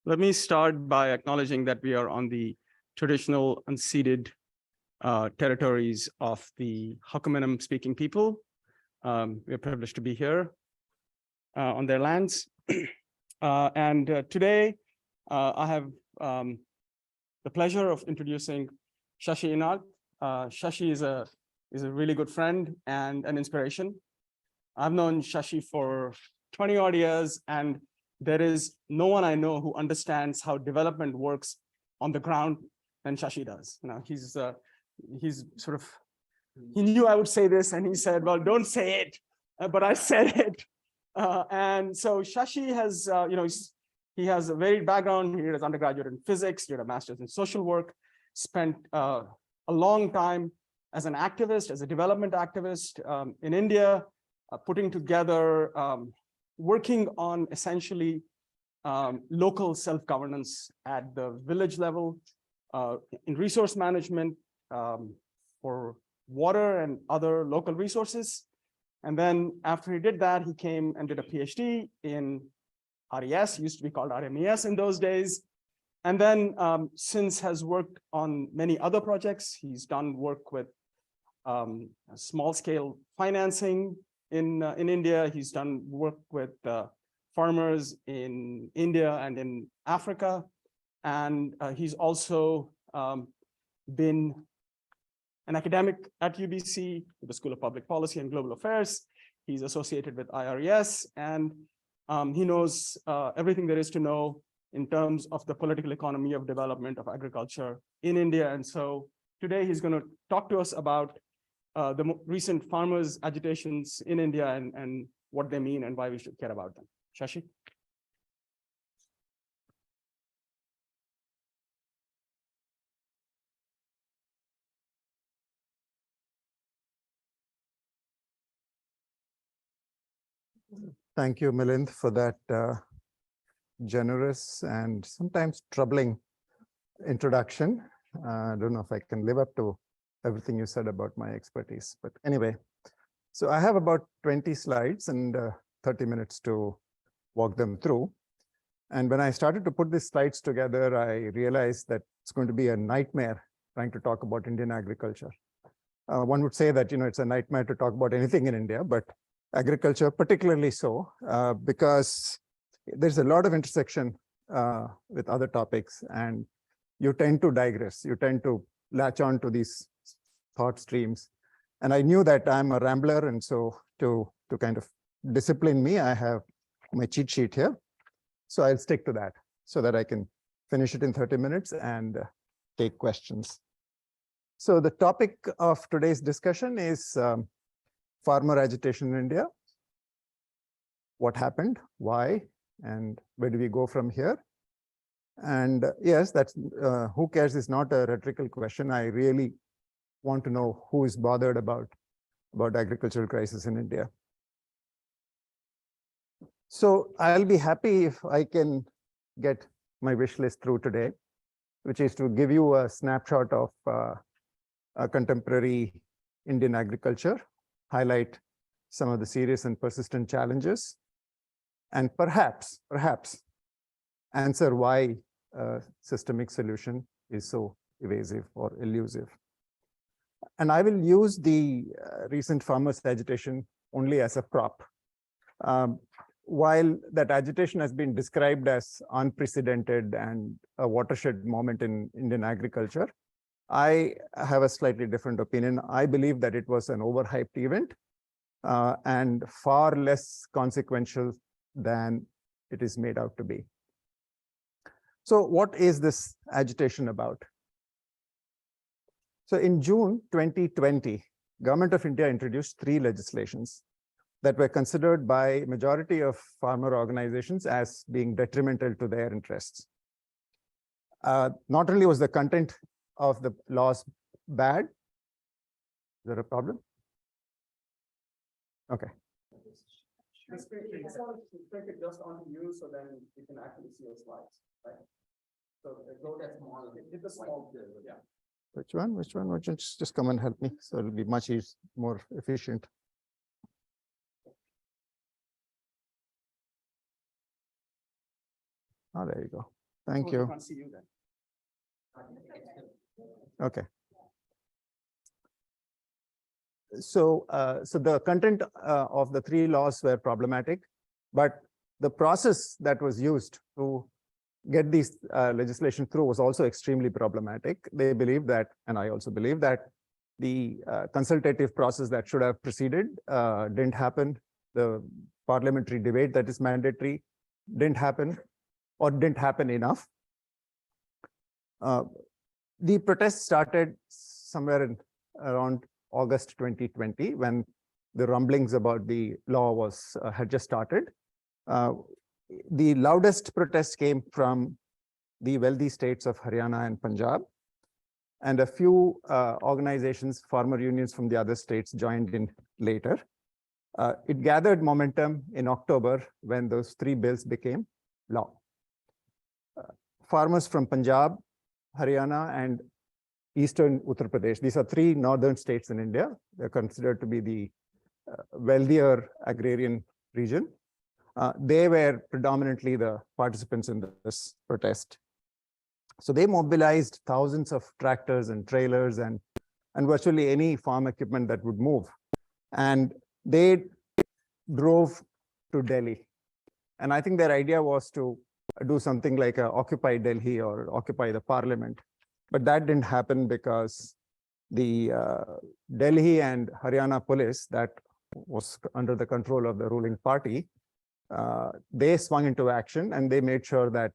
Let me start by acknowledging that we are on the traditional unceded territories of the Hakuminam speaking people. We are privileged to be here on their lands. Today, I have the pleasure of introducing Shashi Enarth. Shashi is a really good friend and an inspiration. I've known Shashi for 20 odd years, and there is no one I know who understands how development works on the ground than Shashi does. You know, he's sort of, he knew I would say this, and he said, well, don't say it, but I said it. And so Shashi has, he has a varied background. He did his undergraduate in physics, he did a master's in social work, spent a long time as an activist, as a development activist in India, putting together, working on essentially local self-governance at the village level, in resource management for water and other local resources. And then after he did that, he came and did a PhD in IRES, used to be called RMES in those days. And then since has worked on many other projects. He's done work with small scale financing in India. He's done work with farmers in India and in Africa. And he's also been an academic at UBC, the School of Public Policy and Global Affairs. He's associated with IRES, and he knows everything there is to know in terms of the political economy of development of agriculture in India. And so today he's going to talk to us about the recent farmers' agitations in India and what they mean and why we should care about them. Shashi? Thank you, Milind, for that generous and sometimes troubling introduction. I don't know if I can live up to everything you said about my expertise, but anyway. So I have about 20 slides and 30 minutes to walk them through. And when I started to put these slides together, I realized that it's going to be a nightmare trying to talk about Indian agriculture. One would say that, it's a nightmare to talk about anything in India, but agriculture particularly so, because there's a lot of intersection with other topics, and you tend to digress. You tend to latch on to these thought streams. And I knew that I'm a rambler, and so to kind of discipline me, I have my cheat sheet here. So I'll stick to that so that I can finish it in 30 minutes and take questions. So the topic of today's discussion is farmer agitation in India. What happened, why, and where do we go from here? And yes, that's who cares is not a rhetorical question. I really want to know who is bothered about agricultural crisis in India. So I'll be happy if I can get my wish list through today, which is to give you a snapshot of a contemporary Indian agriculture, highlight some of the serious and persistent challenges, and perhaps answer why a systemic solution is so evasive or elusive. And I will use the recent farmers' agitation only as a prop. While that agitation has been described as unprecedented and a watershed moment in Indian agriculture, I have a slightly different opinion. I believe that it was an overhyped event and far less consequential than it is made out to be. So what is this agitation about? So in June 2020, Government of India introduced 3 legislations that were considered by majority of farmer organizations as being detrimental to their interests. Not only was the content of the laws bad. Is there a problem? Okay. Just take it just on you so then you can actually see your slides, right? So go that small, hit the small bit, yeah. Which one? Which one? Which one? Just come and help me. So it'll be much more efficient. Oh, there you go. Thank Oh, you. I can't see you then. Okay. So, so the content of the three laws were problematic, but the process that was used to get these legislation through was also extremely problematic. They believe that, and I also believe that the consultative process that should have preceded didn't happen. The parliamentary debate that is mandatory didn't happen, or didn't happen enough. The protests started somewhere in around August 2020, when the rumblings about the law was had just started. The loudest protests came from the wealthy states of Haryana and Punjab, and a few organizations, farmer unions from the other states joined in later. It gathered momentum in October when those three bills became law. Farmers from Punjab, Haryana, and Eastern Uttar Pradesh, these are three northern states in India. They're considered to be the wealthier agrarian region. They were predominantly the participants in this protest. So they mobilized thousands of tractors and trailers and virtually any farm equipment that would move. And they drove to Delhi. And I think their idea was to do something like occupy Delhi or occupy the parliament. But that didn't happen because the Delhi and Haryana police, that was under the control of the ruling party, they swung into action and they made sure that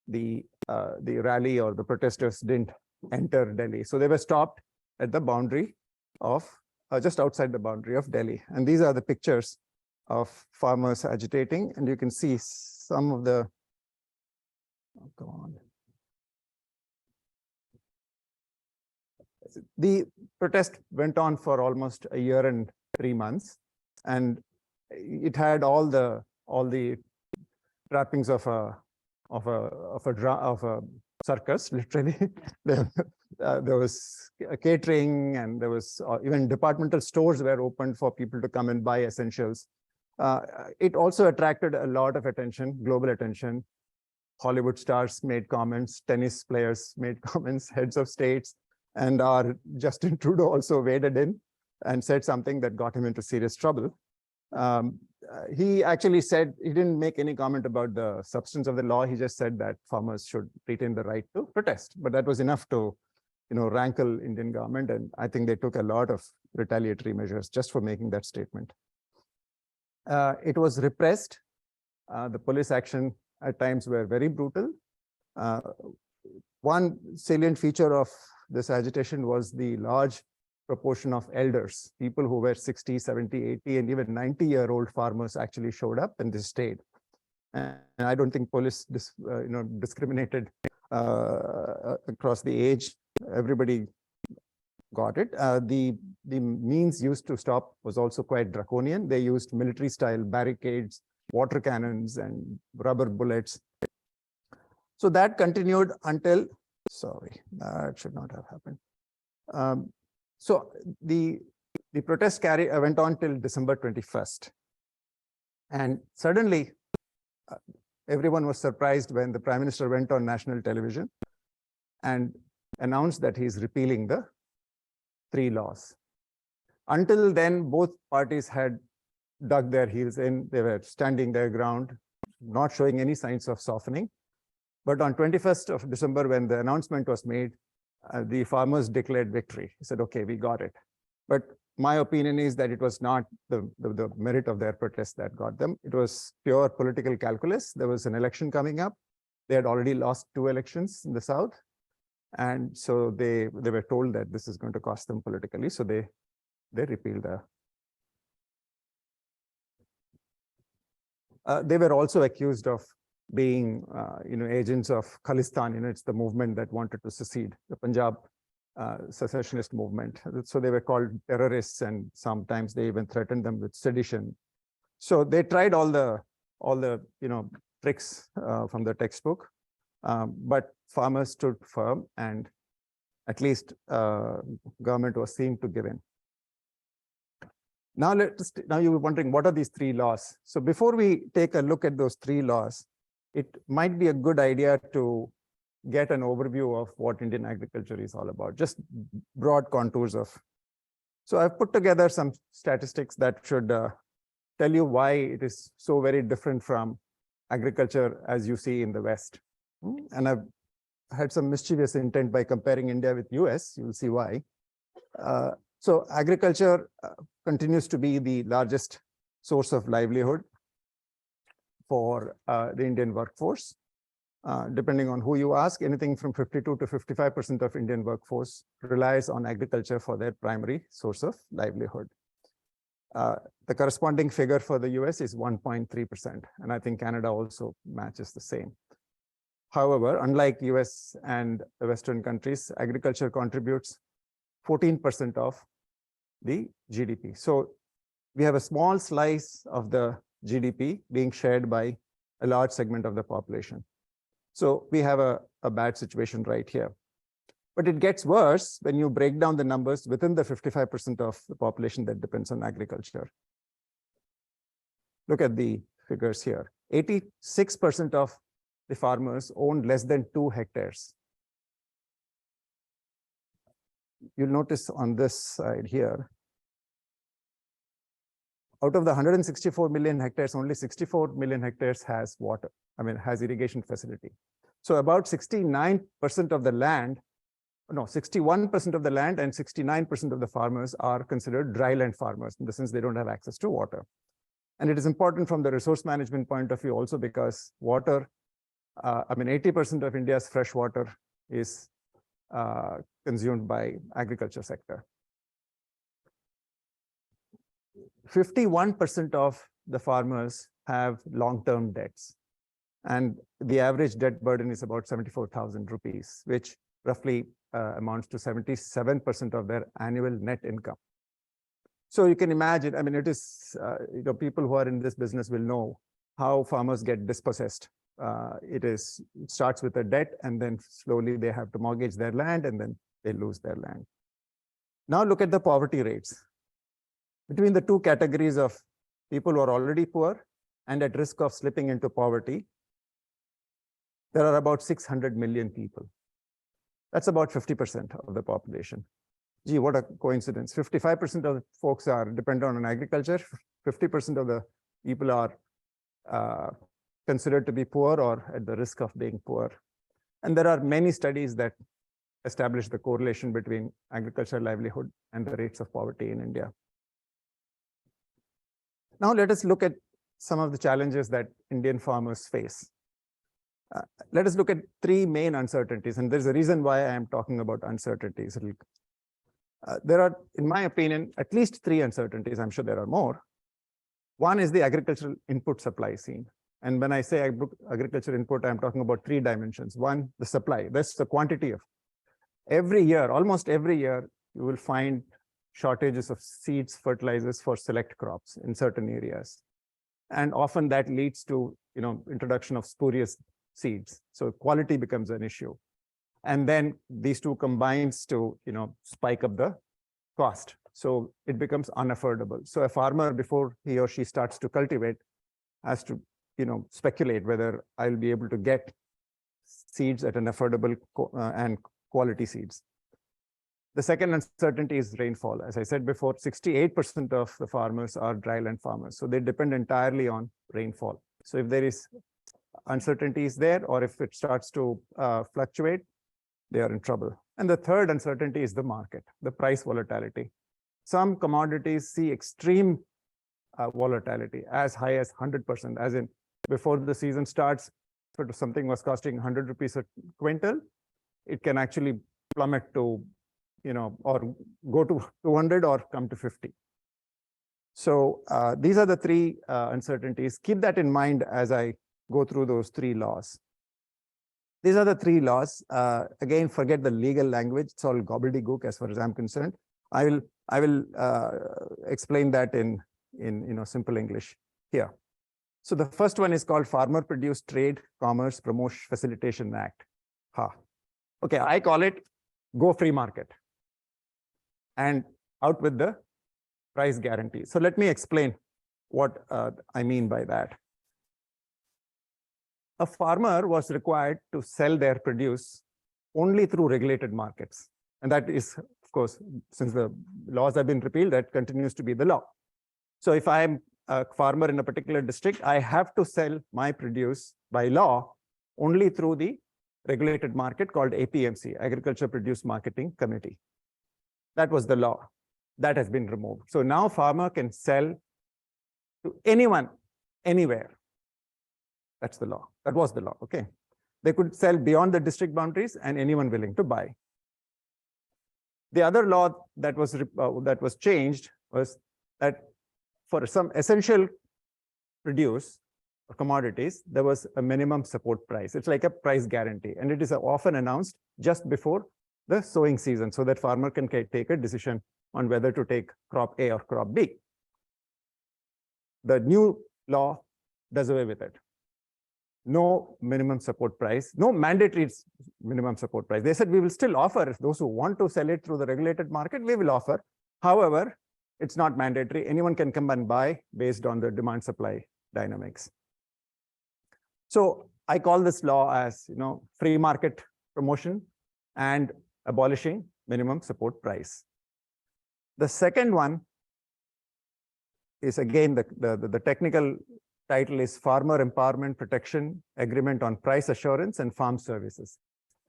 the rally or the protesters didn't enter Delhi. So they were stopped at the boundary of, just outside the boundary of Delhi. And these are the pictures of farmers agitating. And you can see some of the, oh, go on. The protest went on for almost a year and 3 months, and it had all the trappings of a circus, literally. There was catering, and there was even departmental stores were opened for people to come and buy essentials. It also attracted a lot of attention, global attention. Hollywood stars made comments, tennis players made comments, heads of states, and our Justin Trudeau also waded in and said something that got him into serious trouble. He actually said, he didn't make any comment about the substance of the law. He just said that farmers should retain the right to protest. But that was enough to, rankle Indian government. And I think they took a lot of retaliatory measures just for making that statement. It was repressed. The police action at times were very brutal. One salient feature of this agitation was the large proportion of elders, people who were 60, 70, 80, and even 90-year-old farmers actually showed up and they stayed. And I don't think police discriminated across the age. Everybody got it. The means used to stop was also quite draconian. They used military-style barricades, water cannons, and rubber bullets. So that continued until, sorry, that should not have happened. So the protest went on till December 21st. And suddenly, everyone was surprised when the Prime Minister went on national television and announced that he's repealing the three laws. Until then, both parties had dug their heels in. They were standing their ground, not showing any signs of softening. But on 21st of December, when the announcement was made, the farmers declared victory. He said, okay, we got it. But my opinion is that it was not the merit of their protest that got them. It was pure political calculus. There was an election coming up. They had already lost 2 elections in the South. And so they were told that this is going to cost them politically. So they repealed the. They were also accused of being, agents of Khalistan. It's the movement that wanted to secede, the Punjab secessionist movement. So they were called terrorists, and sometimes they even threatened them with sedition. So they tried all the tricks from the textbook, but farmers stood firm, and at least government was seen to give in. Now you were wondering, what are these 3 laws? So before we take a look at those 3 laws, it might be a good idea to get an overview of what Indian agriculture is all about, just broad contours of. So I've put together some statistics that should tell you why it is so very different from agriculture as you see in the West. And I've had some mischievous intent by comparing India with US. You'll see why. So agriculture continues to be the largest source of livelihood for the Indian workforce. Depending on who you ask, anything from 52 to 55% of Indian workforce relies on agriculture for their primary source of livelihood. The corresponding figure for the US is 1.3%, and I think Canada also matches the same. However, unlike US and the Western countries, agriculture contributes 14% of the GDP. So we have a small slice of the GDP being shared by a large segment of the population. So we have a bad situation right here. But it gets worse when you break down the numbers within the 55% of the population that depends on agriculture. Look at the figures here. 86% of the farmers own less than 2 hectares. You'll notice on this side here, out of the 164 million hectares, only 64 million hectares has water, has irrigation facility. So about 69% of the land, no, 61% of the land and 69% of the farmers are considered dry land farmers in the sense they don't have access to water. And it is important from the resource management point of view also because water, 80% of India's fresh water is consumed by agriculture sector. 51% of the farmers have long-term debts. And the average debt burden is about 74,000 rupees, which roughly amounts to 77% of their annual net income. So you can imagine, it is, people who are in this business will know how farmers get dispossessed. It starts with a debt, and then slowly they have to mortgage their land, and then they lose their land. Now look at the poverty rates. Between the two categories of people who are already poor and at risk of slipping into poverty, there are about 600 million people. That's about 50% of the population. Gee, what a coincidence. 55% of the folks are dependent on agriculture. 50% of the people are considered to be poor or at the risk of being poor. And there are many studies that establish the correlation between agricultural livelihood and the rates of poverty in India. Now let us look at some of the challenges that Indian farmers face. Let us look at 3 main uncertainties, and there's a reason why I am talking about uncertainties. There are, in my opinion, at least 3 uncertainties. I'm sure there are more. One is the agricultural input supply scene. And when I say agricultural input, I'm talking about 3 dimensions. One, the supply. That's the quantity of. Every year, almost every year, you will find shortages of seeds, fertilizers for select crops in certain areas. And often that leads to, introduction of spurious seeds. So quality becomes an issue. And then these two combines to, spike up the cost. So it becomes unaffordable. So a farmer, before he or she starts to cultivate, has to, speculate whether I'll be able to get seeds at an affordable and quality seeds. The second uncertainty is rainfall. As I said before, 68% of the farmers are dryland farmers. So they depend entirely on rainfall. So if there is uncertainties there, or if it starts to fluctuate, they are in trouble. And the third uncertainty is the market, the price volatility. Some commodities see extreme volatility, as high as 100%, as in before the season starts, if something was costing 100 rupees a quintal, it can actually plummet to, or go to 200 or come to 50. So these are the 3 uncertainties. Keep that in mind as I go through those 3 laws. These are the 3 laws. Again, forget the legal language. It's all gobbledygook as far as I'm concerned. I will explain that in simple English here. So the first one is called Farmer Produced Trade, Commerce, Promotion, Facilitation Act. Okay, I call it Go Free Market. And out with the price guarantee. So let me explain what I mean by that. a farmer was required to sell their produce only through regulated markets. And that is, of course, since the laws have been repealed, that continues to be the law. So if I'm a farmer in a particular district, I have to sell my produce by law only through the regulated market called APMC, Agriculture Produce Marketing Committee. That was the law. That has been removed. So now farmer can sell to anyone, anywhere. That's the law. That was the law, okay? They could sell beyond the district boundaries and anyone willing to buy. The other law that was changed was that for some essential produce or commodities, there was a minimum support price. It's like a price guarantee, and it is often announced just before the sowing season so that farmer can take a decision on whether to take crop A or crop B. The new law does away with it. No minimum support price, no mandatory minimum support price. They said we will still offer those who want to sell it through the regulated market, we will offer. However, it's not mandatory. Anyone can come and buy based on the demand supply dynamics. So I call this law as, free market promotion and abolishing minimum support price. The second one is, again, the technical title is Farmer Empowerment Protection Agreement on Price Assurance and Farm Services.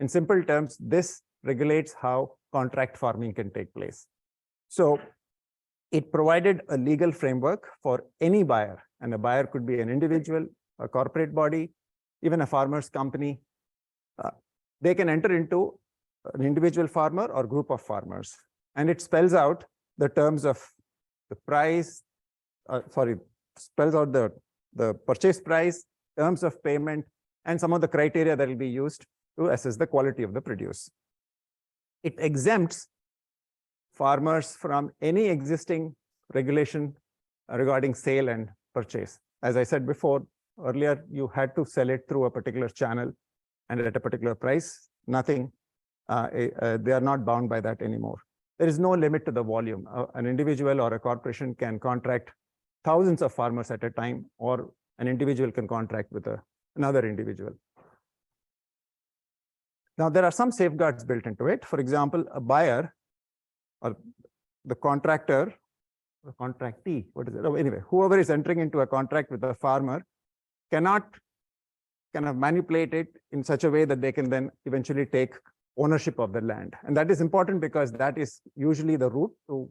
In simple terms, this regulates how contract farming can take place. So it provided a legal framework for any buyer, and a buyer could be an individual, a corporate body, even a farmer's company. They can enter into an individual farmer or group of farmers, and it spells out the terms of the price, spells out the purchase price, terms of payment, and some of the criteria that will be used to assess the quality of the produce. It exempts farmers from any existing regulation regarding sale and purchase. As I said before, earlier, you had to sell it through a particular channel and at a particular price. Nothing, they are not bound by that anymore. There is no limit to the volume. An individual or a corporation can contract thousands of farmers at a time, or an individual can contract with another individual. Now, there are some safeguards built into it. For example, a buyer or the contractor, or contractee, what is it? Oh, anyway, whoever is entering into a contract with a farmer cannot kind of manipulate it in such a way that they can then eventually take ownership of the land. And that is important because that is usually the route to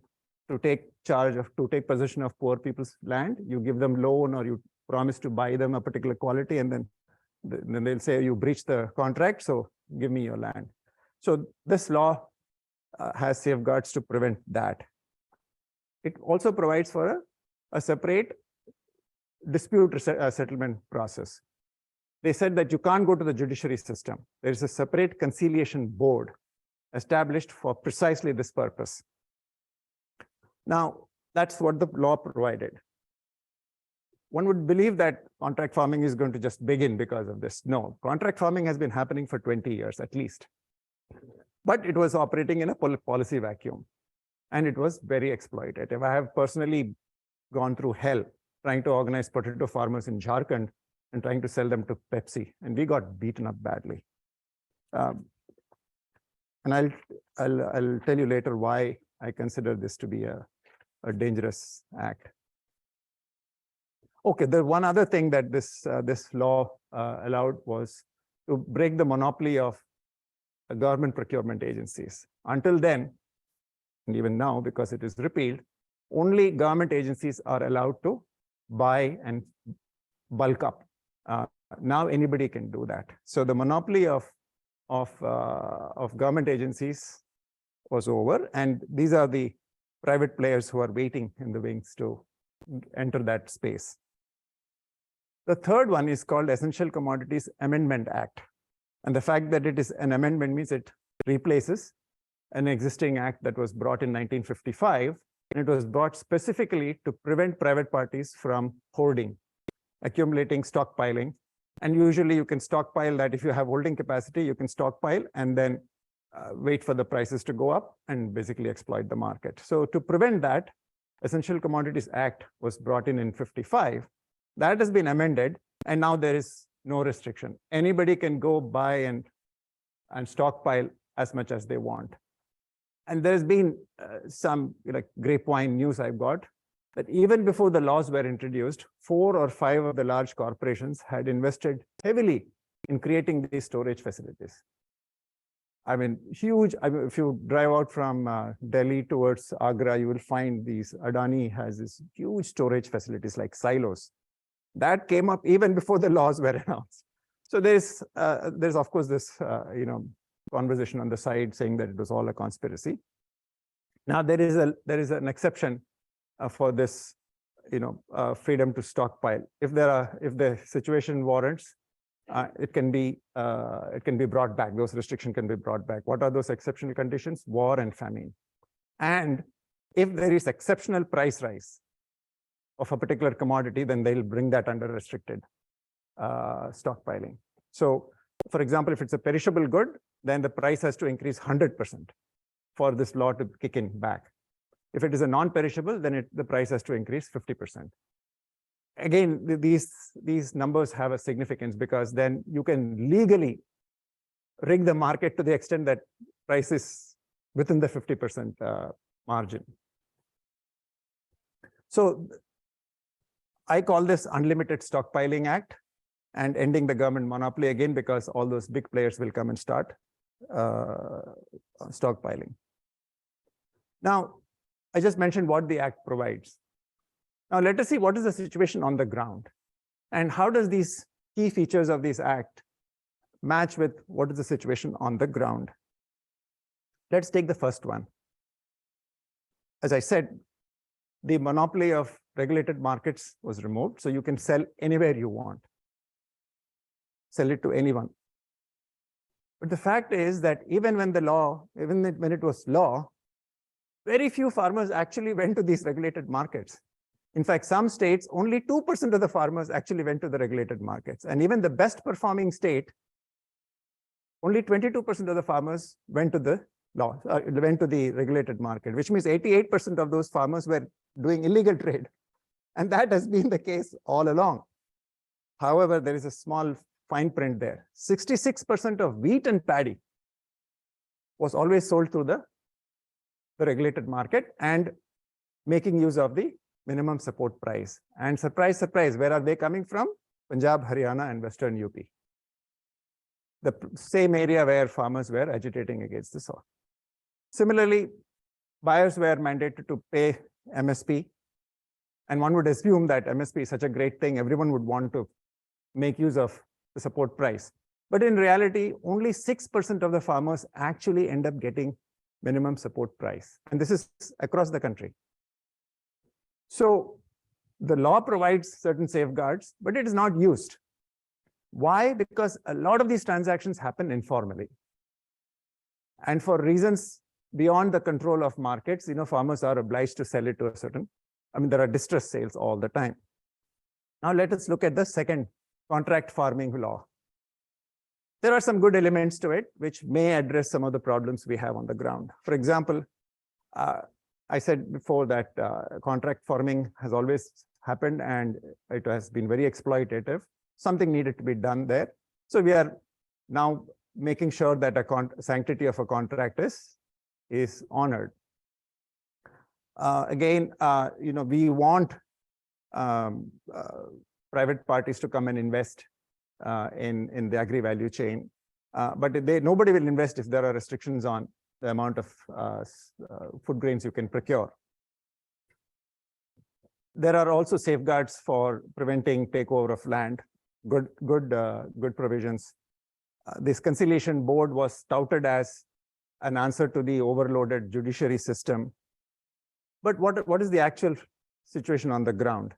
take possession of poor people's land. You give them loan, or you promise to buy them a particular quality, and then they'll say you breached the contract, so give me your land. So this law has safeguards to prevent that. It also provides for a separate dispute settlement process. They said that you can't go to the judiciary system. There is a separate conciliation board established for precisely this purpose. Now, that's what the law provided. One would believe that contract farming is going to just begin because of this. No, contract farming has been happening for 20 years at least. But it was operating in a policy vacuum, and it was very exploitative. I have personally gone through hell trying to organize potato farmers in Jharkhand and trying to sell them to Pepsi, and we got beaten up badly. And I'll tell you later why I consider this to be a dangerous act. Okay, the one other thing that this law allowed was to break the monopoly of government procurement agencies. Until then, and even now, because it is repealed, only government agencies are allowed to buy and bulk up. Now anybody can do that. So the monopoly of government agencies was over, and these are the private players who are waiting in the wings to enter that space. The third one is called Essential Commodities Amendment Act. And the fact that it is an amendment means it replaces an existing act that was brought in 1955. And it was brought specifically to prevent private parties from hoarding, accumulating, stockpiling. And usually you can stockpile that. If you have holding capacity, you can stockpile and then wait for the prices to go up and basically exploit the market. So to prevent that, Essential Commodities Act was brought in 55. That has been amended, and now there is no restriction. Anybody can go buy and stockpile as much as they want. And there's been some grapevine news I've got that even before the laws were introduced, 4 or 5 of the large corporations had invested heavily in creating these storage facilities. I mean, huge. I mean, if you drive out from Delhi towards Agra, you will find these. Adani has these huge storage facilities like silos. That came up even before the laws were announced. So there's of course this conversation on the side saying that it was all a conspiracy. Now there is an exception for this freedom to stockpile. If the situation warrants, it can be brought back. Those restrictions can be brought back. What are those exceptional conditions? War and famine. And if there is exceptional price rise of a particular commodity, then they'll bring that under restricted stockpiling. So, for example, if it's a perishable good, then the price has to increase 100% for this law to kick in back. If it is a non-perishable, then the price has to increase 50%. Again, these numbers have a significance because then you can legally rig the market to the extent that price is within the 50% margin. So I call this Unlimited Stockpiling Act and ending the government monopoly, again, because all those big players will come and start stockpiling. Now, I just mentioned what the act provides. Now, let us see what is the situation on the ground and how does these key features of this act match with what is the situation on the ground. Let's take the first one. As I said, the monopoly of regulated markets was removed, so you can sell anywhere you want. Sell it to anyone. But the fact is that even when it was law, very few farmers actually went to these regulated markets. In fact, some states, only 2% of the farmers actually went to the regulated markets. And even the best performing state, only 22% of the farmers went to the regulated market, which means 88% of those farmers were doing illegal trade. And that has been the case all along. However, there is a small fine print there. 66% of wheat and paddy was always sold through the regulated market and making use of the minimum support price. And surprise, surprise, where are they coming from? Punjab, Haryana, and Western UP. The same area where farmers were agitating against the saw. Similarly, buyers were mandated to pay MSP. And one would assume that MSP is such a great thing, everyone would want to make use of the support price. But in reality, only 6% of the farmers actually end up getting minimum support price. And this is across the country. So the law provides certain safeguards, but it is not used. Why? Because a lot of these transactions happen informally. And for reasons beyond the control of markets, farmers are obliged to sell it to a certain, there are distress sales all the time. Now let us look at the second contract farming law. There are some good elements to it, which may address some of the problems we have on the ground. For example, I said before that contract farming has always happened and it has been very exploitative. Something needed to be done there. So we are now making sure that a sanctity of a contract is honored. Again, we want private parties to come and invest in the agri-value chain. But nobody will invest if there are restrictions on the amount of food grains you can procure. There are also safeguards for preventing takeover of land. Good provisions. This conciliation board was touted as an answer to the overloaded judiciary system. But what is the actual situation on the ground?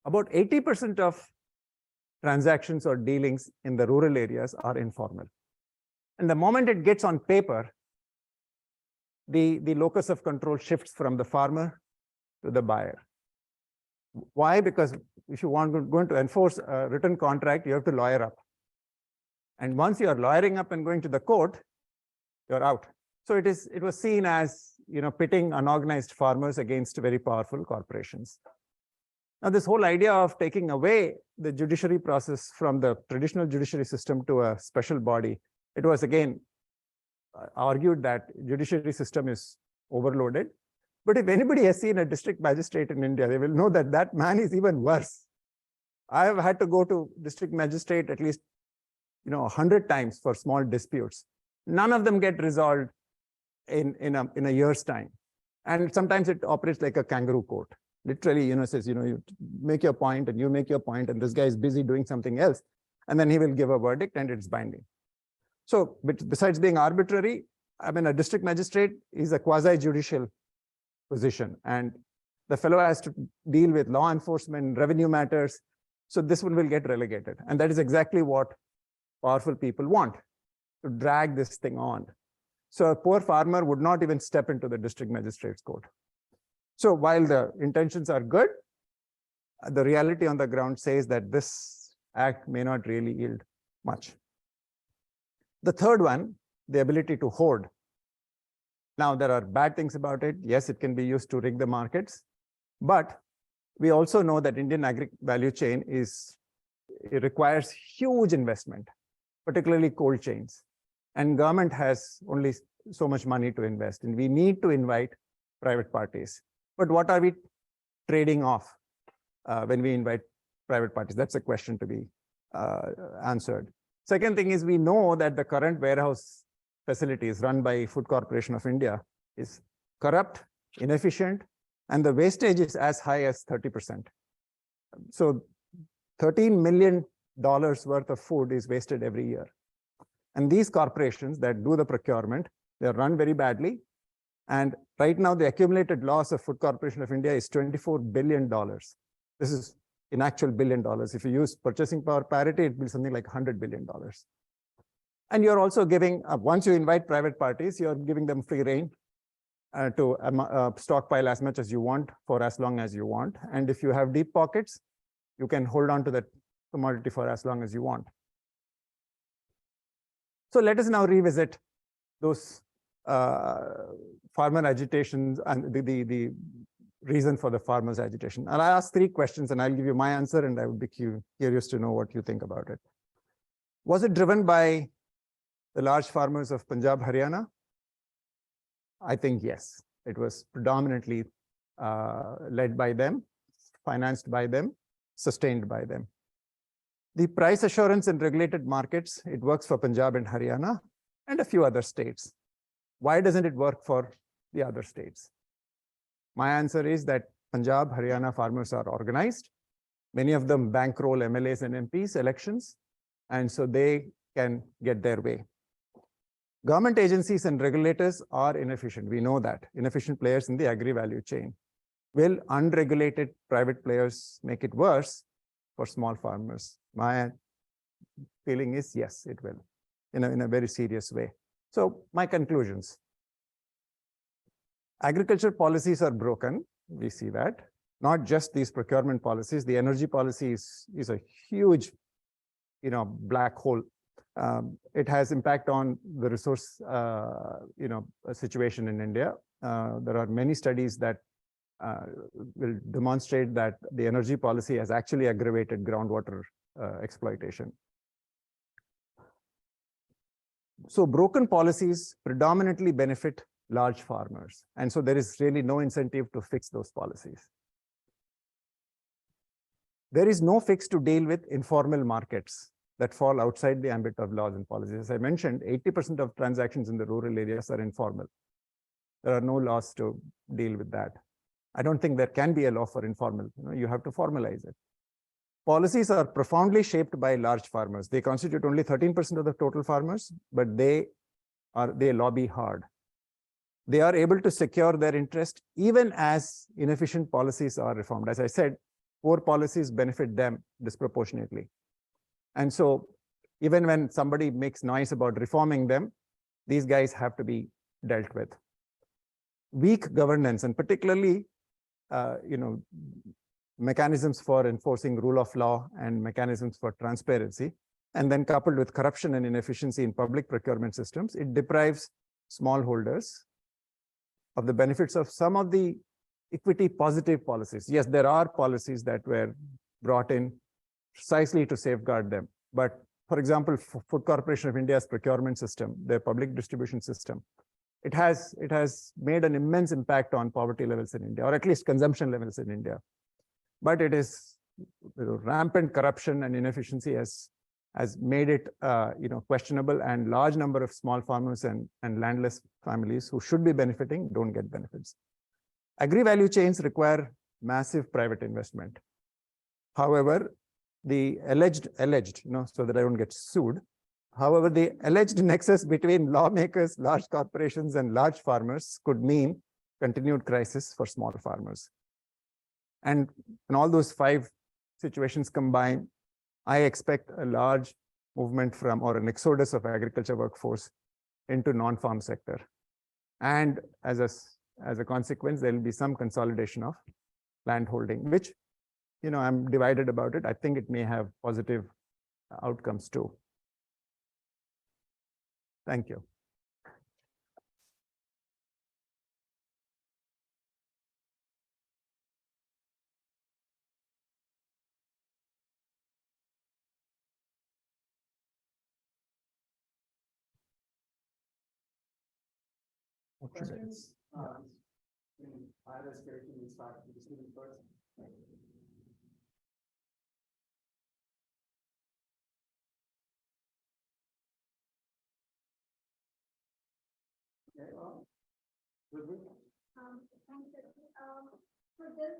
About 80% of transactions or dealings in the rural areas are informal. And the moment it gets on paper, the locus of control shifts from the farmer to the buyer. Why? Because if you want going to enforce a written contract, you have to lawyer up. And once you are lawyering up and going to the court, you're out. So it was seen as pitting unorganized farmers against very powerful corporations. Now, this whole idea of taking away the judiciary process from the traditional judiciary system to a special body, it was again argued that judiciary system is overloaded. But if anybody has seen a district magistrate in India, they will know that that man is even worse. I have had to go to district magistrate at least 100 times for small disputes. None of them get resolved in a year's time. And sometimes it operates like a kangaroo court. Literally, says, you make your point and you make your point, and this guy is busy doing something else. And then he will give a verdict and it's binding. So besides being arbitrary, I mean, a district magistrate is a quasi-judicial position, and the fellow has to deal with law enforcement, revenue matters. So this one will get relegated. And that is exactly what powerful people want, to drag this thing on. So a poor farmer would not even step into the district magistrate's court. So while the intentions are good, the reality on the ground says that this act may not really yield much. The third one, the ability to hoard. Now, there are bad things about it. Yes, it can be used to rig the markets, but we also know that Indian agri value chain it requires huge investment, particularly cold chains. And government has only so much money to invest, and we need to invite private parties. But what are we trading off when we invite private parties? That's a question to be answered. Second thing is, we know that the current warehouse facilities run by Food Corporation of India is corrupt, inefficient, and the wastage is as high as 30%. So $13 million worth of food is wasted every year. And these corporations that do the procurement, they're run very badly. And right now, the accumulated loss of Food Corporation of India is $24 billion. This is in actual $1 billion. If you use purchasing power parity, it will be something like $100 billion. And you're also giving, once you invite private parties, you're giving them free rein to stockpile as much as you want for as long as you want. And if you have deep pockets, you can hold on to that commodity for as long as you want. So let us now revisit those farmer agitations and the reason for the farmers' agitation. And I ask three questions, and I'll give you my answer, and I would be curious to know what you think about it. Was it driven by the large farmers of Punjab, Haryana? I think yes. It was predominantly led by them, financed by them, sustained by them. The price assurance in regulated markets, it works for Punjab and Haryana and a few other states. Why doesn't it work for the other states? My answer is that Punjab, Haryana farmers are organized. Many of them bankroll MLAs and MPs elections, and so they can get their way. Government agencies and regulators are inefficient. We know that. Inefficient players in the agri-value chain. Will unregulated private players make it worse for small farmers? My feeling is yes, it will, in a very serious way. So my conclusions. Agriculture policies are broken. We see that. Not just these procurement policies. The energy policy is a huge, black hole. It has impact on the resource, situation in India. There are many studies that will demonstrate that the energy policy has actually aggravated groundwater exploitation. So broken policies predominantly benefit large farmers. And so there is really no incentive to fix those policies. There is no fix to deal with informal markets that fall outside the ambit of laws and policies. As I mentioned, 80% of transactions in the rural areas are informal. There are no laws to deal with that. I don't think there can be a law for informal. You have to formalize it. Policies are profoundly shaped by large farmers. They constitute only 13% of the total farmers, but they lobby hard. They are able to secure their interest even as inefficient policies are reformed. As I said, poor policies benefit them disproportionately. And so even when somebody makes noise about reforming them, these guys have to be dealt with. Weak governance, and particularly mechanisms for enforcing rule of law and mechanisms for transparency, and then coupled with corruption and inefficiency in public procurement systems, it deprives smallholders of the benefits of some of the equity positive policies. Yes, there are policies that were brought in precisely to safeguard them. But for example, Food Corporation of India's procurement system, their public distribution system, it has made an immense impact on poverty levels in India, or at least consumption levels in India. But it is rampant corruption and inefficiency has made it questionable, and large number of small farmers and landless families who should be benefiting don't get benefits. Agri-value chains require massive private investment. However, the alleged, so that I don't get sued. However, the alleged nexus between lawmakers, large corporations, and large farmers could mean continued crisis for small farmers. And when all those 5 situations combine, I expect a large movement from, or an exodus of agriculture workforce into non-farm sector. And as a consequence, there will be some consolidation of land holding, which, I'm divided about it. I think it may have positive outcomes too. Thank you. Questions? IRES can we start with the student first? Okay, well, good. Thanks, for this,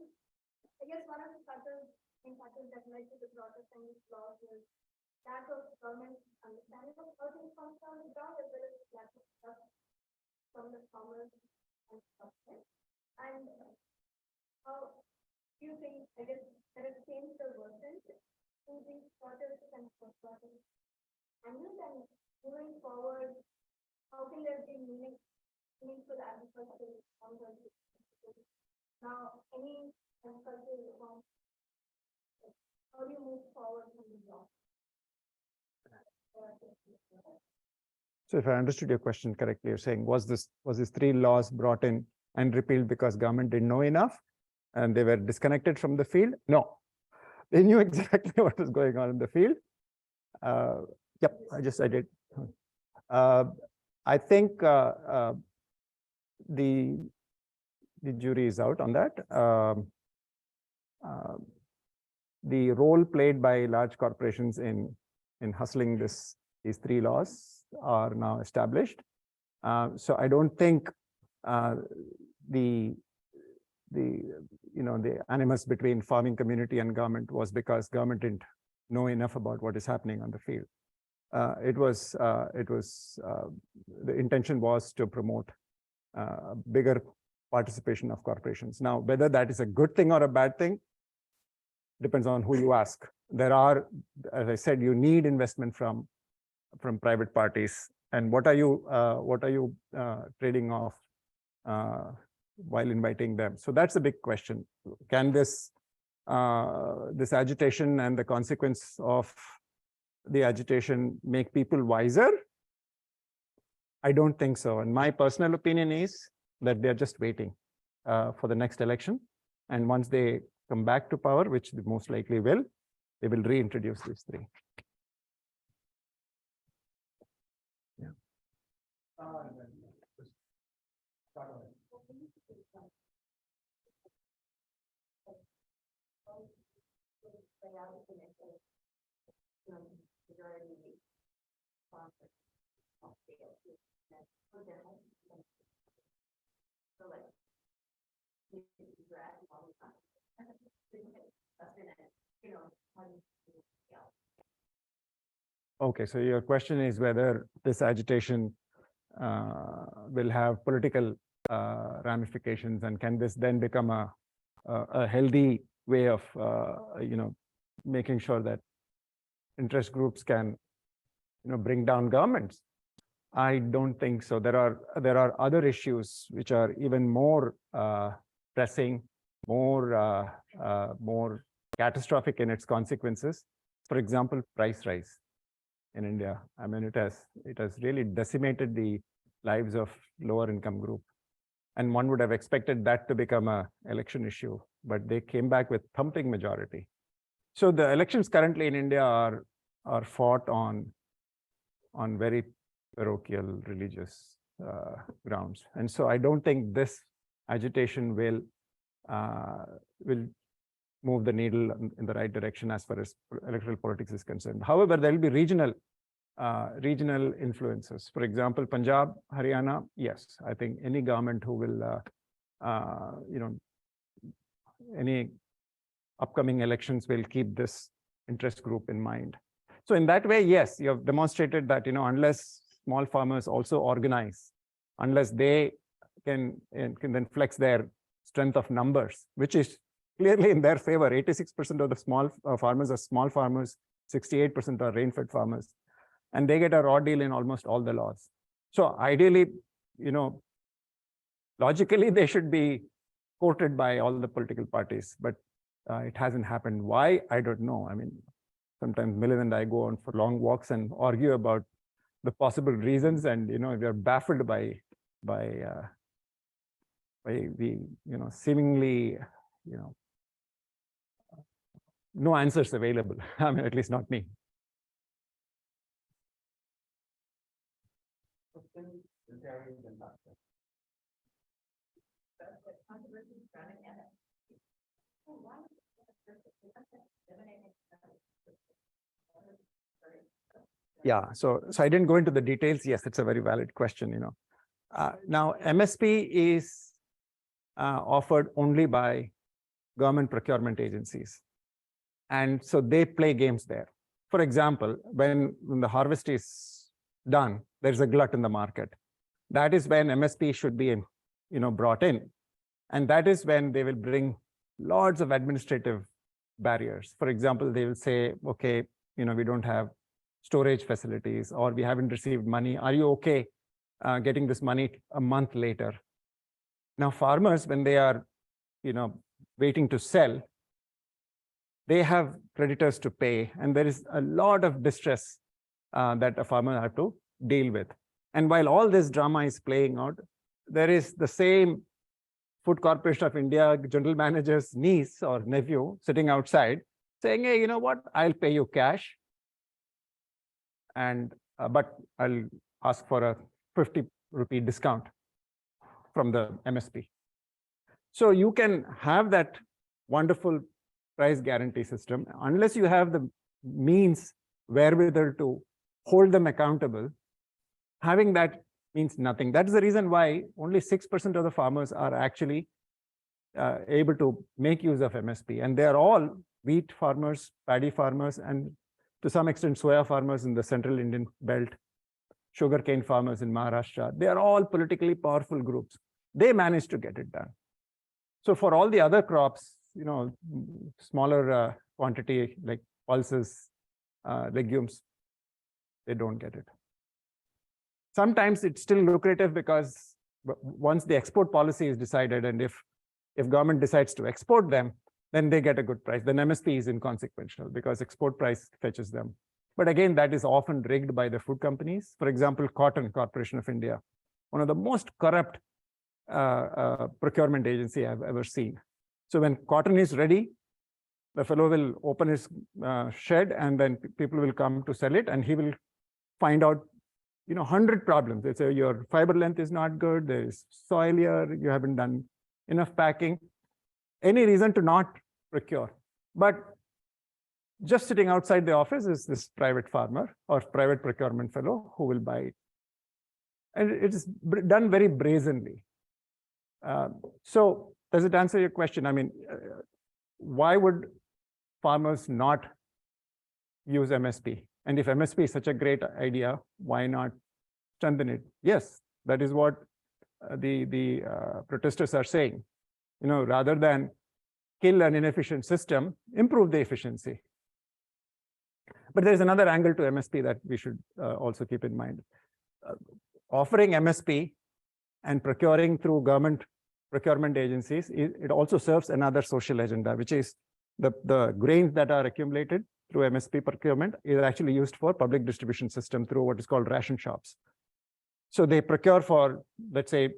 I guess one of the factors that led to the protest and this law was lack of government understanding of how things function on the ground, as well as lack of trust from the farmers and government. And how do you think, I guess, that has changed the worsened through these protests and protests? And then moving forward, how can there be meaningful agriculture now? Any agriculture reform, how do you move forward from the law? So if I understood your question correctly, you're saying, was these 3 laws brought in and repealed because government didn't know enough and they were disconnected from the field? No, they knew exactly what was going on in the field. Yep, I did. I think the jury is out on that. The role played by large corporations in hustling these 3 laws are now established. So I don't think the animus between farming community and government was because government didn't know enough about what is happening on the field. The intention was to promote bigger participation of corporations. Now, whether that is a good thing or a bad thing depends on who you ask. There are, as I said, you need investment from private parties. And what are you trading off while inviting them? So that's a big question. Can this agitation and the consequence of the agitation make people wiser? I don't think so. And my personal opinion is that they're just waiting for the next election. And once they come back to power, which they most likely will, they will reintroduce these 3. Yeah. Okay, so your question is whether this agitation will have political ramifications, and can this then become a healthy way of making sure that interest groups can bring down governments? I don't think so. There are other issues which are even more pressing, more catastrophic in its consequences. For example, price rise in India. I mean, it has really decimated the lives of lower income group. And one would have expected that to become an election issue, but they came back with thumping majority. So the elections currently in India are fought on very parochial religious grounds. And so I don't think this agitation will move the needle in the right direction as far as electoral politics is concerned. However, there will be regional influences. For example, Punjab, Haryana, yes, I think any government who will, any upcoming elections will keep this interest group in mind. So in that way, yes, you have demonstrated that, unless small farmers also organize, unless they can then flex their strength of numbers, which is clearly in their favor. 86% of the small farmers are small farmers, 68% are rain-fed farmers, and they get a raw deal in almost all the laws. So ideally, logically, they should be courted by all the political parties, but it hasn't happened. Why? I don't know. I mean, sometimes Milind and I go on for long walks and argue about the possible reasons, and we are baffled by the seemingly no answers available. I mean, at least not me. Yeah, so I didn't go into the details. Yes, it's a very valid question. Now MSP is offered only by government procurement agencies, and so they play games there. For example, when the harvest is done, there's a glut in the market. That is when MSP should be brought in, and that is when they will bring lots of administrative barriers. For example, they will say, okay, we don't have storage facilities, or we haven't received money. Are you okay getting this money a month later? Now farmers, when they are waiting to sell, they have creditors to pay, and there is a lot of distress that a farmer has to deal with. And while all this drama is playing out, there is the same Food Corporation of India general manager's niece or nephew sitting outside saying, hey, you know what, I'll pay you cash, and but I'll ask for a 50 rupee discount from the MSP. So you can have that wonderful price guarantee system. Unless you have the means wherewithal to hold them accountable, having that means nothing. That's the reason why only 6% of the farmers are actually able to make use of MSP. And they're all wheat farmers, paddy farmers, and to some extent soya farmers in the central Indian belt, sugarcane farmers in Maharashtra. They are all politically powerful groups. They managed to get it done. So for all the other crops, smaller quantity like pulses, legumes, they don't get it. Sometimes it's still lucrative because once the export policy is decided, and if government decides to export them, then they get a good price. Then MSP is inconsequential because export price fetches them. But again, that is often rigged by the food companies. For example, Cotton Corporation of India, one of the most corrupt procurement agency I've ever seen. So when cotton is ready, the fellow will open his shed, and then people will come to sell it, and he will find out 100 problems. They say your fiber length is not good, there is soil here, you haven't done enough packing, any reason to not procure. But just sitting outside the office is this private farmer or private procurement fellow who will buy it. And it is done very brazenly. So does it answer your question? I mean, why would farmers not use MSP? And if MSP is such a great idea, why not strengthen it? Yes, that is what the protesters are saying. Rather than kill an inefficient system, improve the efficiency. But there's another angle to MSP that we should also keep in mind. Offering MSP and procuring through government procurement agencies, it also serves another social agenda, which is the grains that are accumulated through MSP procurement is actually used for public distribution system through what is called ration shops. So they procure for, let's say,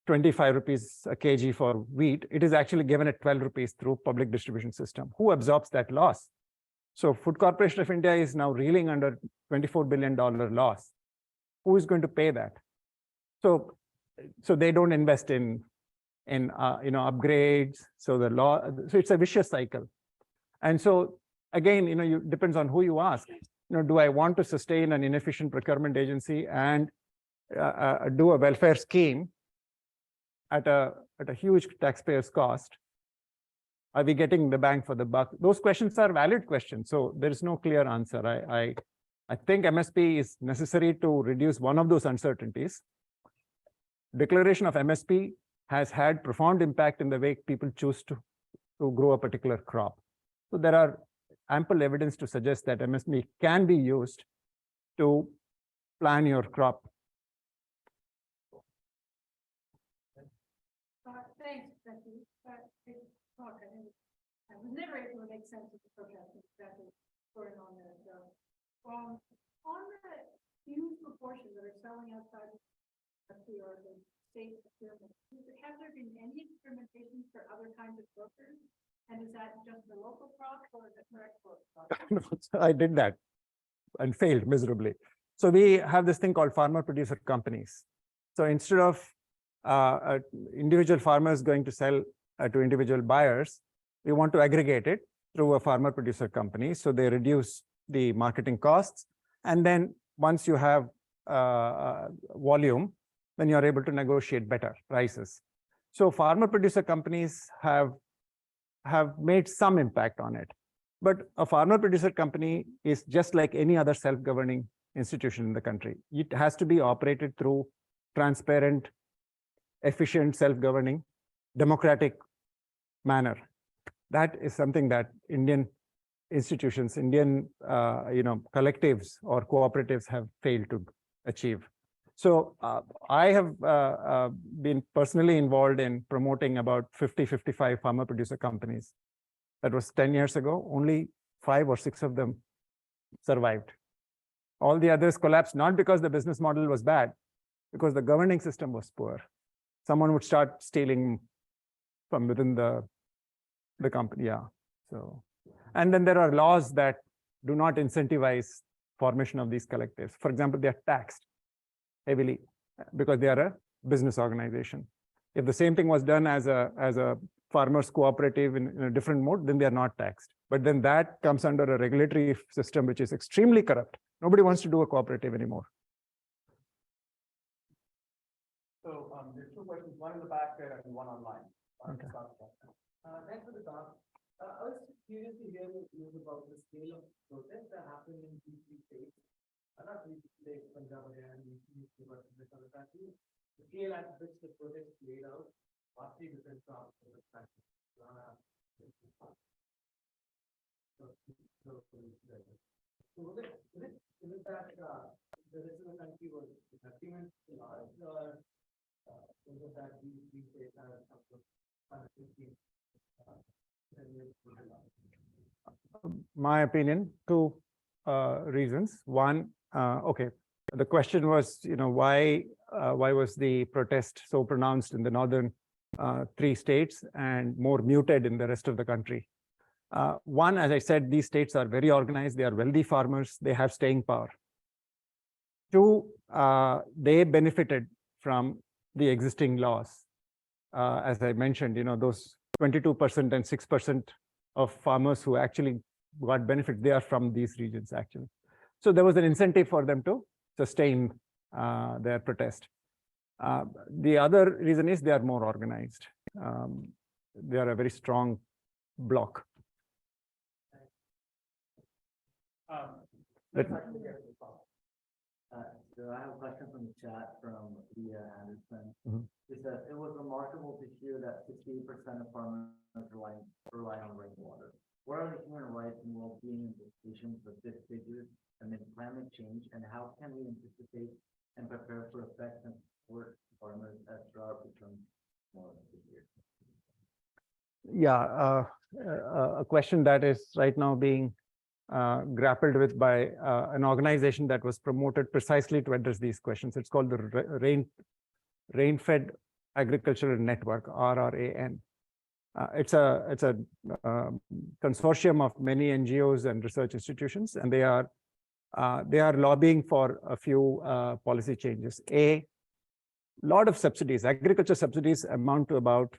25 rupees a kg for wheat, it is actually given at 12 rupees through public distribution system. Who absorbs that loss? So Food Corporation of India is now reeling under $24 billion loss. Who is going to pay that? So they don't invest in upgrades. So it's a vicious cycle. And so again, it depends on who you ask. Do I want to sustain an inefficient procurement agency and do a welfare scheme at a huge taxpayer's cost? Are we getting the bang for the buck? Those questions are valid questions. So there is no clear answer. I think MSP is necessary to reduce one of those uncertainties. Declaration of MSP has had profound impact in the way people choose to grow a particular crop. So there are ample evidence to suggest that MSP can be used to plan your crop. Thanks, Becky. I was never able to make sense of the protest that is going on there. So, on the huge proportion that are selling outside of the state procurement, have there been any experimentation for other kinds of brokers? And is that just the local crop or the export crop? I did that and failed miserably. So we have this thing called farmer producer companies. So instead of individual farmers going to sell to individual buyers, we want to aggregate it through a farmer producer company. So they reduce the marketing costs. And then once you have volume, then you're able to negotiate better prices. So farmer producer companies have made some impact on it. But a farmer producer company is just like any other self-governing institution in the country. It has to be operated through transparent, efficient, self-governing, democratic manner. That is something that Indian institutions, Indian collectives or cooperatives have failed to achieve. So I have been personally involved in promoting about 55 farmer producer companies. That was 10 years ago. Only 5 or 6 of them survived. All the others collapsed, not because the business model was bad, because the governing system was poor. Someone would start stealing from within the company. Yeah. So, and then there are laws that do not incentivize formation of these collectives. For example, they are taxed heavily because they are a business organization. If the same thing was done as a farmers cooperative in a different mode, then they are not taxed. But then that comes under a regulatory system which is extremely corrupt. Nobody wants to do a cooperative anymore. So there's 2 questions, one in the back there and one online. Okay. Thanks for the talk. I was curious to hear news about the scale of protests that happened in these 3 states. Not these states, Punjab, and but the other countries. The scale at which the protests played out vastly different from the country. So was it that the rest of the country was agreement large, or was it that these states are My opinion, 2 reasons. One, okay, the question was, why was the protest so pronounced in the northern 3 states and more muted in the rest of the country? One, as I said, these states are very organized. They are wealthy farmers. They have staying power. 2, they benefited from the existing laws. As I mentioned, those 22% and 6% of farmers who actually got benefit, they are from these regions actually. So there was an incentive for them to sustain their protest. The other reason is they are more organized. They are a very strong bloc. So I have a question from the chat from Leah Anderson. It says, it was remarkable to hear that 68% of farmers rely on rainwater. What are the human rights and well-being implications of this figure amid climate change, and how can we anticipate and prepare for effects and support farmers as drought becomes more severe? Yeah, a question that is right now being grappled with by an organization that was promoted precisely to address these questions. It's called the Rain-Fed Agricultural Network, RRAN. It's a consortium of many NGOs and research institutions, and they are lobbying for a few policy changes. A lot of subsidies, agriculture subsidies amount to about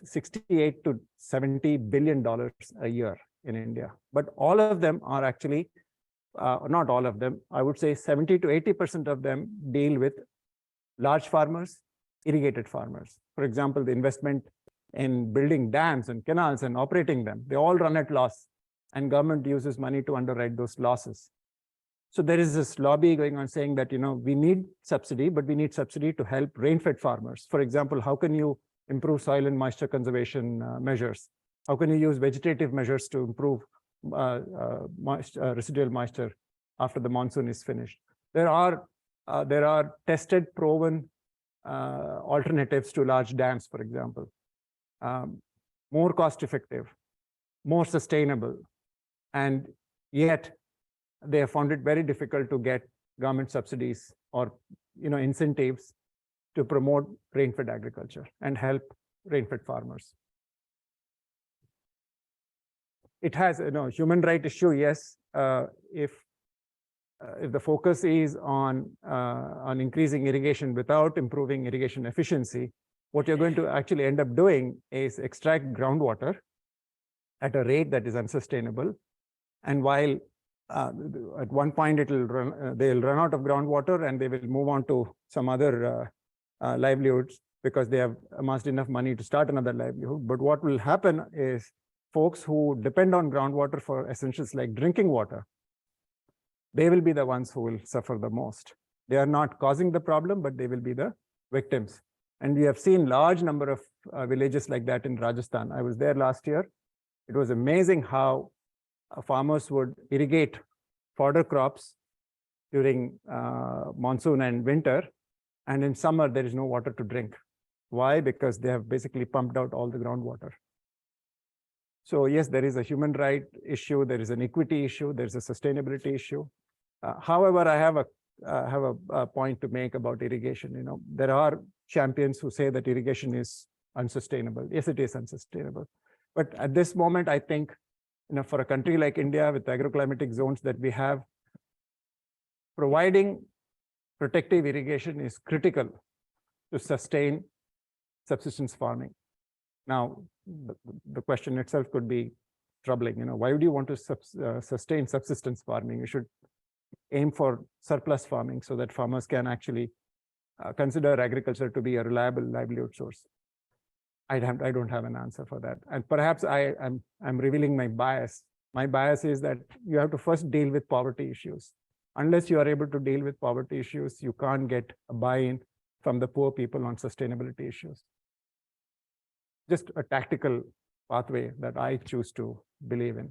68 to 70 billion dollars a year in India, but all of them are actually not all of them. I would say 70 to 80% of them deal with large farmers, irrigated farmers. For example, the investment in building dams and canals and operating them, they all run at loss, and government uses money to underwrite those losses. So there is this lobby going on saying that, we need subsidy, but we need subsidy to help rain-fed farmers. For example, how can you improve soil and moisture conservation measures? How can you use vegetative measures to improve residual moisture after the monsoon is finished? There are tested, proven alternatives to large dams, for example, more cost-effective, more sustainable, and yet they have found it very difficult to get government subsidies or incentives to promote rain-fed agriculture and help rain-fed farmers. It has human right issue, yes. If the focus is on increasing irrigation without improving irrigation efficiency, what you're going to actually end up doing is extract groundwater at a rate that is unsustainable. And while at one point they'll run out of groundwater and they will move on to some other livelihoods because they have amassed enough money to start another livelihood. But what will happen is folks who depend on groundwater for essentials like drinking water, they will be the ones who will suffer the most. They are not causing the problem, but they will be the victims. And we have seen large number of villages like that in Rajasthan. I was there last year. It was amazing how farmers would irrigate fodder crops during monsoon and winter, and in summer there is no water to drink. Why? Because they have basically pumped out all the groundwater. So yes, there is a human right issue, there is an equity issue, there is a sustainability issue. However, I have a point to make about irrigation. There are champions who say that irrigation is unsustainable. Yes, it is unsustainable. But at this moment, I think, for a country like India with agroclimatic zones that we have, providing protective irrigation is critical to sustain subsistence farming. Now, the question itself could be troubling. Why would you want to sustain subsistence farming? You should aim for surplus farming so that farmers can actually consider agriculture to be a reliable livelihood source. I don't have an answer for that. And perhaps I'm revealing my bias. My bias is that you have to first deal with poverty issues. Unless you are able to deal with poverty issues, you can't get a buy-in from the poor people on sustainability issues. Just a tactical pathway that I choose to believe in.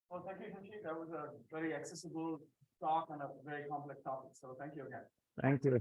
Well, thank you, Shashi. That was a very accessible talk on a very complex topic. So thank you again. Thank you.